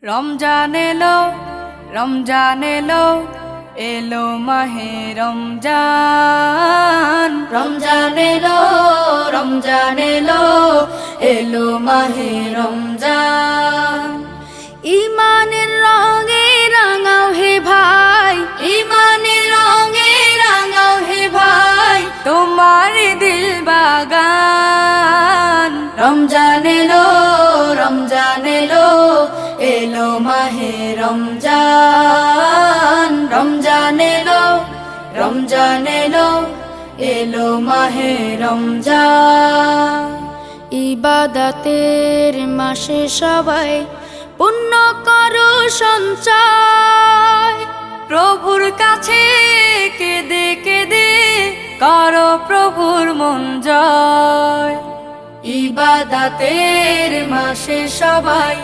রমজান এলো, রমজান এলো, এলো মাহে রমজান। রমজান এলো, রমজান এলো, এলো মাহে রমজান। ইমানের রঙে রাঙাও হে ভাই, ইমানের রঙে রাঙাও হে ভাই, তোমার দিল বাগান। রমজান এলো, রমজান এলো, এলো মাহে রমজান। রমজান এলো, রমজান এলো, এলো মাহে রমজান। ইবাদতের মাসে সবাই পুণ্য করো সঞ্চয়, প্রভুর কাছে কেঁদে কেঁদে করো প্রভুর মন জয়। ইবাদতের মাসে সবাই